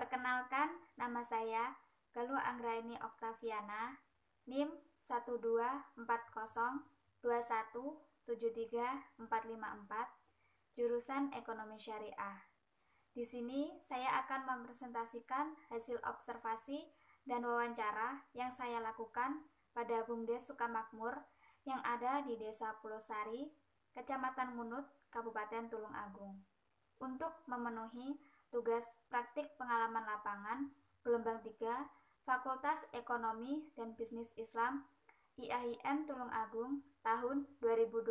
Perkenalkan, nama saya Galuh Anggraini Oktaviana, NIM 12402173454, jurusan Ekonomi Syariah. Di sini saya akan mempresentasikan hasil observasi dan wawancara yang saya lakukan pada BUMDes Sukamakmur yang ada di Desa Pulau Sari, Kecamatan Munut, Kabupaten Tulung Agung, untuk memenuhi tugas praktik pengalaman lapangan gelombang 3 Fakultas Ekonomi dan Bisnis Islam IAIN Tulung Agung tahun 2020.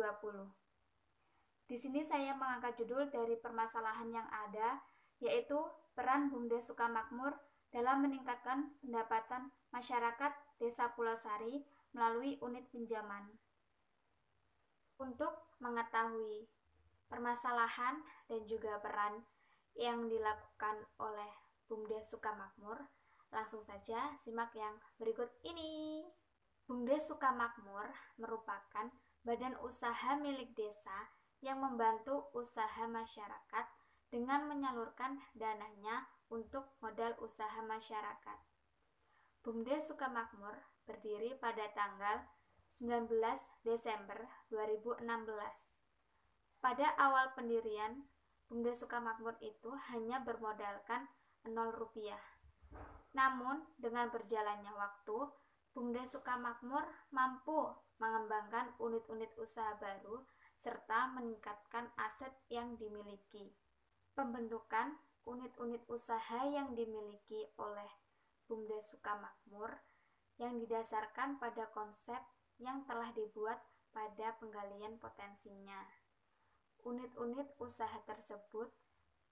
Di sini saya mengangkat judul dari permasalahan yang ada, yaitu peran BUMDes Sukamakmur dalam meningkatkan pendapatan masyarakat Desa Pulau Sari melalui unit pinjaman. Untuk mengetahui permasalahan dan juga peran yang dilakukan oleh BUMDes Sukamakmur, langsung saja simak yang berikut ini. BUMDes Sukamakmur merupakan badan usaha milik desa yang membantu usaha masyarakat dengan menyalurkan dananya untuk modal usaha masyarakat. BUMDes Sukamakmur berdiri pada tanggal 19 Desember 2016. Pada awal pendirian, BUMDes Sukamakmur itu hanya bermodalkan 0 rupiah. Namun, dengan berjalannya waktu, BUMDes Sukamakmur mampu mengembangkan unit-unit usaha baru serta meningkatkan aset yang dimiliki. Pembentukan unit-unit usaha yang dimiliki oleh BUMDes Sukamakmur yang didasarkan pada konsep yang telah dibuat pada penggalian potensinya. Unit-unit usaha tersebut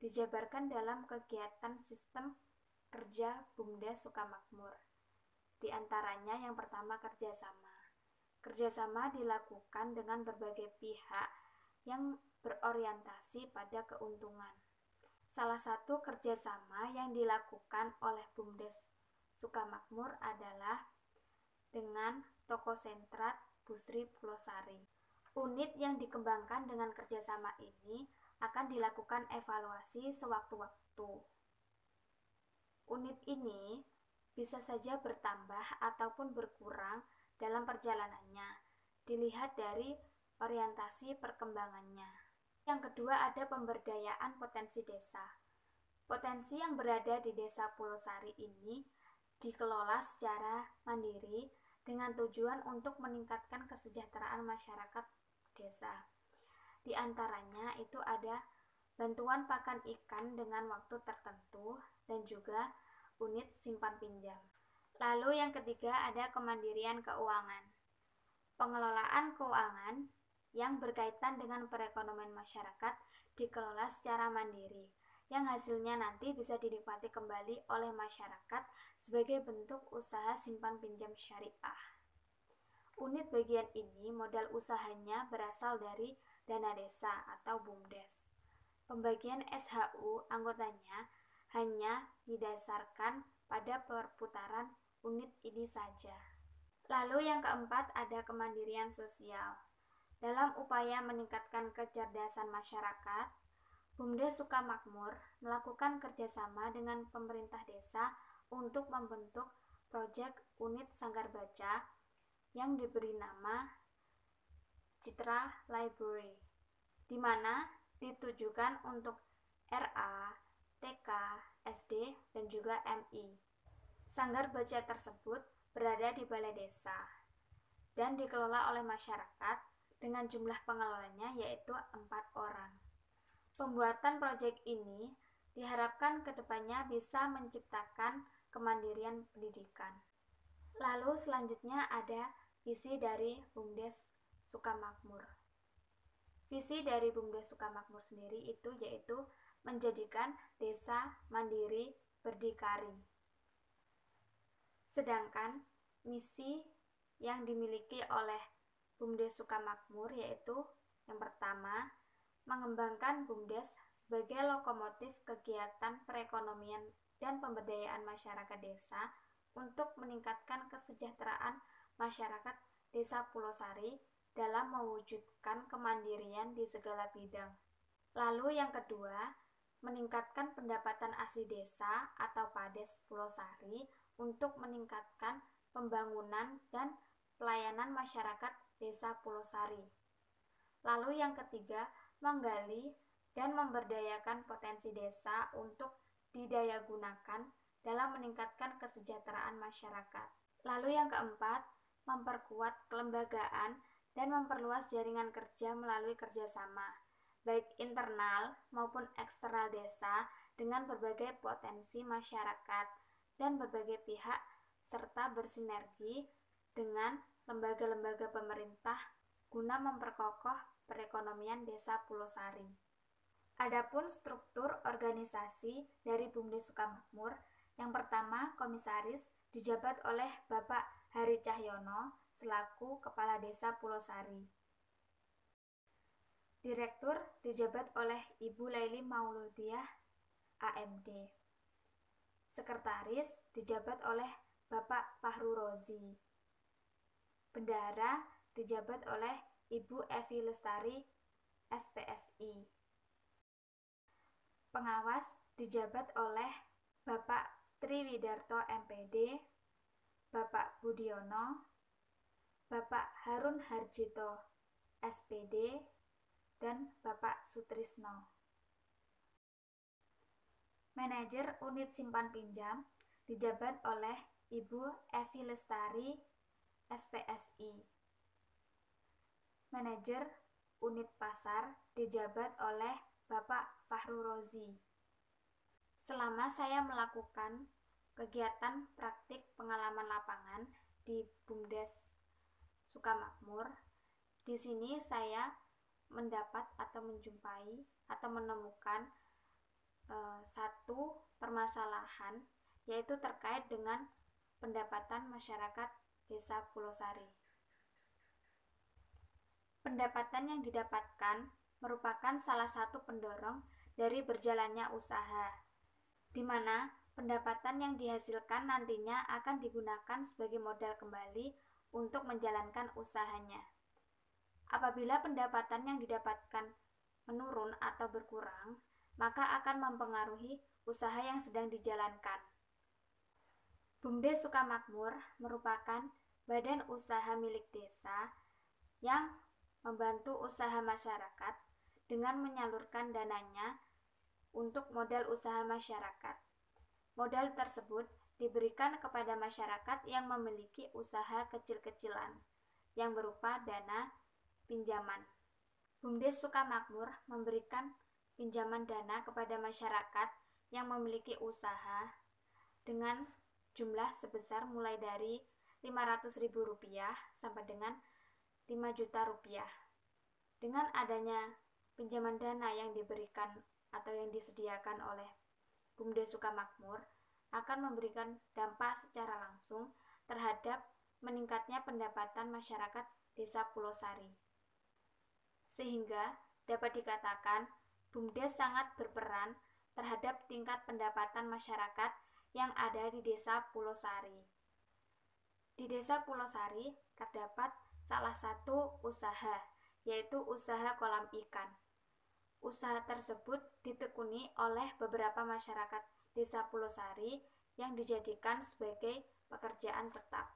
dijabarkan dalam kegiatan sistem kerja BUMDes Sukamakmur. Di antaranya yang pertama kerjasama. Kerjasama dilakukan dengan berbagai pihak yang berorientasi pada keuntungan. Salah satu kerjasama yang dilakukan oleh BUMDes Sukamakmur adalah dengan Toko Sentrat Busri Pulau Sari. Unit yang dikembangkan dengan kerjasama ini akan dilakukan evaluasi sewaktu-waktu. Unit ini bisa saja bertambah ataupun berkurang dalam perjalanannya, dilihat dari orientasi perkembangannya. Yang kedua ada pemberdayaan potensi desa. Potensi yang berada di Desa Pulau Sari ini dikelola secara mandiri dengan tujuan untuk meningkatkan kesejahteraan masyarakat desa. Di antaranya itu ada bantuan pakan ikan dengan waktu tertentu dan juga unit simpan pinjam. Lalu yang ketiga ada kemandirian keuangan. Pengelolaan keuangan yang berkaitan dengan perekonomian masyarakat dikelola secara mandiri, yang hasilnya nanti bisa dinikmati kembali oleh masyarakat sebagai bentuk usaha simpan pinjam syariah. Unit bagian ini modal usahanya berasal dari dana desa atau BUMDes. Pembagian SHU anggotanya hanya didasarkan pada perputaran unit ini saja. Lalu yang keempat ada kemandirian sosial. Dalam upaya meningkatkan kecerdasan masyarakat, BUMDes Sukamakmur melakukan kerjasama dengan pemerintah desa untuk membentuk proyek unit sanggar baca yang diberi nama Citra Library, di mana ditujukan untuk RA, TK, SD, dan juga MI. Sanggar baca tersebut berada di balai desa dan dikelola oleh masyarakat dengan jumlah pengelolanya yaitu 4 orang. Pembuatan proyek ini diharapkan kedepannya bisa menciptakan kemandirian pendidikan. Lalu selanjutnya ada visi dari BUMDes Sukamakmur. Visi dari BUMDes Sukamakmur sendiri itu yaitu menjadikan desa mandiri berdikari. Sedangkan misi yang dimiliki oleh BUMDes Sukamakmur yaitu yang pertama, mengembangkan BUMDes sebagai lokomotif kegiatan perekonomian dan pemberdayaan masyarakat desa untuk meningkatkan kesejahteraan masyarakat Desa Pulau Sari dalam mewujudkan kemandirian di segala bidang. Lalu yang kedua, meningkatkan pendapatan asli desa atau PADES Pulau Sari untuk meningkatkan pembangunan dan pelayanan masyarakat desa Pulau Sari. Lalu yang ketiga, menggali dan memberdayakan potensi desa untuk didayagunakan dalam meningkatkan kesejahteraan masyarakat. Lalu yang keempat, memperkuat kelembagaan dan memperluas jaringan kerja melalui kerjasama, baik internal maupun eksternal desa dengan berbagai potensi masyarakat dan berbagai pihak serta bersinergi dengan lembaga-lembaga pemerintah guna memperkokoh perekonomian desa Pulau Sari. Adapun struktur organisasi dari BUMDes Sukamakmur, yang pertama komisaris dijabat oleh Bapak Hari Cahyono selaku Kepala Desa Pulau Sari. Direktur dijabat oleh Ibu Laili Mauludiah, AMD. Sekretaris dijabat oleh Bapak Fahru Rozi. Bendahara dijabat oleh Ibu Evi Lestari, SPSI. Pengawas dijabat oleh Bapak Triwidarto MPD, Bapak Budiono, Bapak Harun Harjito, SPD, dan Bapak Sutrisno. Manajer Unit Simpan Pinjam dijabat oleh Ibu Evi Lestari, SPSI. Manajer Unit Pasar dijabat oleh Bapak Fahru Rozi. Selama saya melakukan kegiatan praktik pengalaman lapangan di BUMDes Sukamakmur, di sini saya mendapat atau menjumpai atau menemukan satu permasalahan, yaitu terkait dengan pendapatan masyarakat desa Pulau Sari. Pendapatan yang didapatkan merupakan salah satu pendorong dari berjalannya usaha, di mana pendapatan yang dihasilkan nantinya akan digunakan sebagai modal kembali untuk menjalankan usahanya. Apabila pendapatan yang didapatkan menurun atau berkurang, maka akan mempengaruhi usaha yang sedang dijalankan. BUMDes Sukamakmur merupakan badan usaha milik desa yang membantu usaha masyarakat dengan menyalurkan dananya untuk modal usaha masyarakat. Modal tersebut diberikan kepada masyarakat yang memiliki usaha kecil-kecilan yang berupa dana pinjaman. BUMDes Sukamakmur memberikan pinjaman dana kepada masyarakat yang memiliki usaha dengan jumlah sebesar mulai dari Rp500.000 sampai dengan Rp5.000.000. Dengan adanya pinjaman dana yang diberikan atau yang disediakan oleh BUMDes Sukamakmur akan memberikan dampak secara langsung terhadap meningkatnya pendapatan masyarakat desa Pulau Sari. Sehingga dapat dikatakan BUMDes sangat berperan terhadap tingkat pendapatan masyarakat yang ada di desa Pulau Sari. Di desa Pulau Sari terdapat salah satu usaha, yaitu usaha kolam ikan. Usaha tersebut ditekuni oleh beberapa masyarakat desa Pulau Sari yang dijadikan sebagai pekerjaan tetap.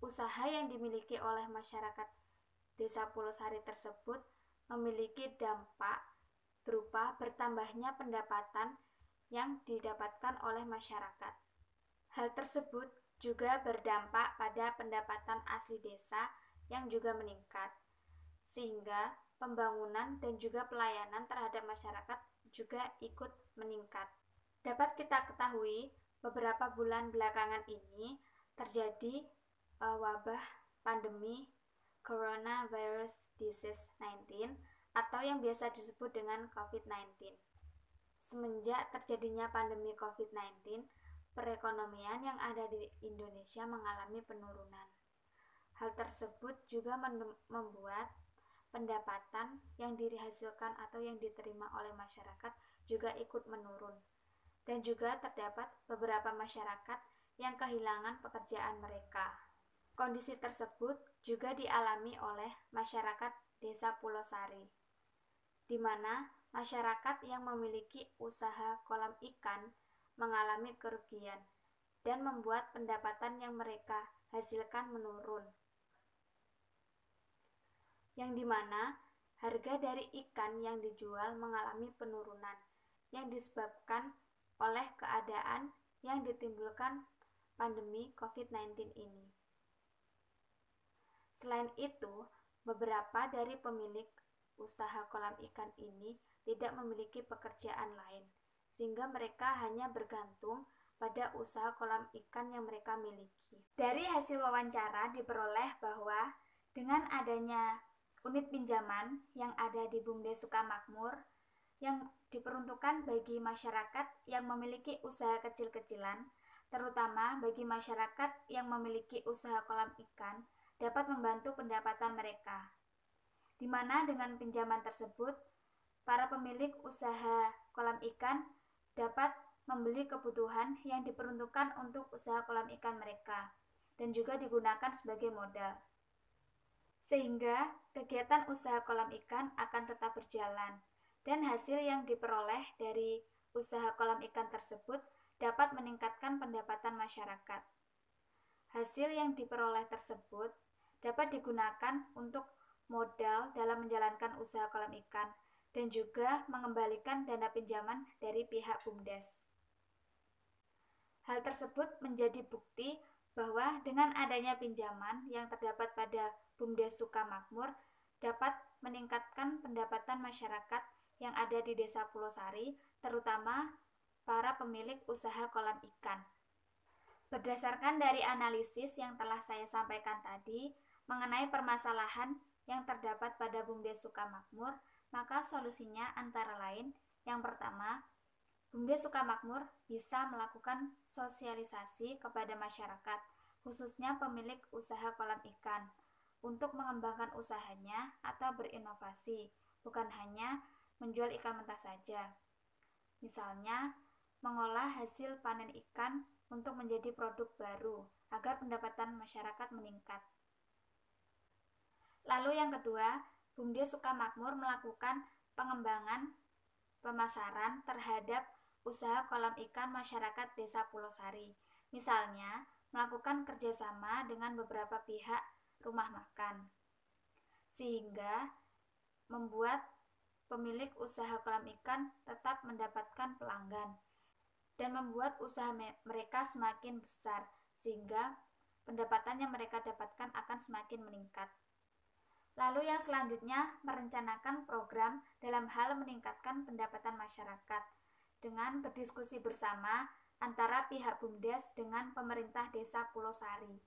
Usaha yang dimiliki oleh masyarakat desa Pulau Sari tersebut memiliki dampak berupa bertambahnya pendapatan yang didapatkan oleh masyarakat. Hal tersebut juga berdampak pada pendapatan asli desa yang juga meningkat, sehingga pembangunan dan juga pelayanan terhadap masyarakat juga ikut meningkat. Dapat kita ketahui, beberapa bulan belakangan ini terjadi wabah pandemi Coronavirus Disease 19 atau yang biasa disebut dengan COVID-19. Semenjak terjadinya pandemi COVID-19, perekonomian yang ada di Indonesia mengalami penurunan. Hal tersebut juga membuat pendapatan yang dihasilkan atau yang diterima oleh masyarakat juga ikut menurun. Dan juga terdapat beberapa masyarakat yang kehilangan pekerjaan mereka. Kondisi tersebut juga dialami oleh masyarakat desa Pulau Sari, di mana masyarakat yang memiliki usaha kolam ikan mengalami kerugian dan membuat pendapatan yang mereka hasilkan menurun, yang dimana harga dari ikan yang dijual mengalami penurunan yang disebabkan oleh keadaan yang ditimbulkan pandemi COVID-19 ini. Selain itu, beberapa dari pemilik usaha kolam ikan ini tidak memiliki pekerjaan lain, sehingga mereka hanya bergantung pada usaha kolam ikan yang mereka miliki. Dari hasil wawancara diperoleh bahwa dengan adanya unit pinjaman yang ada di BUMDes Sukamakmur yang diperuntukkan bagi masyarakat yang memiliki usaha kecil-kecilan, terutama bagi masyarakat yang memiliki usaha kolam ikan, dapat membantu pendapatan mereka, di mana dengan pinjaman tersebut, para pemilik usaha kolam ikan dapat membeli kebutuhan yang diperuntukkan untuk usaha kolam ikan mereka, dan juga digunakan sebagai modal. Sehingga kegiatan usaha kolam ikan akan tetap berjalan, dan hasil yang diperoleh dari usaha kolam ikan tersebut dapat meningkatkan pendapatan masyarakat. Hasil yang diperoleh tersebut dapat digunakan untuk modal dalam menjalankan usaha kolam ikan dan juga mengembalikan dana pinjaman dari pihak BUMDes. Hal tersebut menjadi bukti bahwa dengan adanya pinjaman yang terdapat pada BUMDes Sukamakmur dapat meningkatkan pendapatan masyarakat yang ada di Desa Pulosari, terutama para pemilik usaha kolam ikan. Berdasarkan dari analisis yang telah saya sampaikan tadi mengenai permasalahan yang terdapat pada BUMDes Sukamakmur, maka solusinya antara lain, yang pertama, BUMDes Sukamakmur bisa melakukan sosialisasi kepada masyarakat, khususnya pemilik usaha kolam ikan, untuk mengembangkan usahanya atau berinovasi, bukan hanya menjual ikan mentah saja. Misalnya, mengolah hasil panen ikan untuk menjadi produk baru, agar pendapatan masyarakat meningkat. Lalu yang kedua, BUMDes Sukamakmur melakukan pengembangan pemasaran terhadap usaha kolam ikan masyarakat Desa Pulosari. Misalnya, melakukan kerjasama dengan beberapa pihak rumah makan, sehingga membuat pemilik usaha kolam ikan tetap mendapatkan pelanggan dan membuat usaha mereka semakin besar, sehingga pendapatan yang mereka dapatkan akan semakin meningkat. Lalu yang selanjutnya, merencanakan program dalam hal meningkatkan pendapatan masyarakat dengan berdiskusi bersama antara pihak BUMDes dengan pemerintah Desa Pulosari.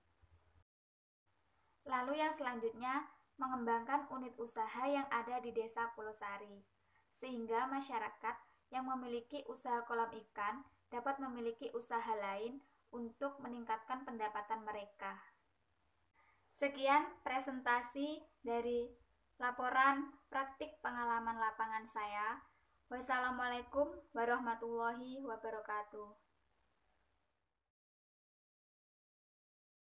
Lalu yang selanjutnya, mengembangkan unit usaha yang ada di Desa Pulosari, sehingga masyarakat yang memiliki usaha kolam ikan dapat memiliki usaha lain untuk meningkatkan pendapatan mereka. Sekian presentasi dari laporan praktik pengalaman lapangan saya. Wassalamualaikum warahmatullahi wabarakatuh.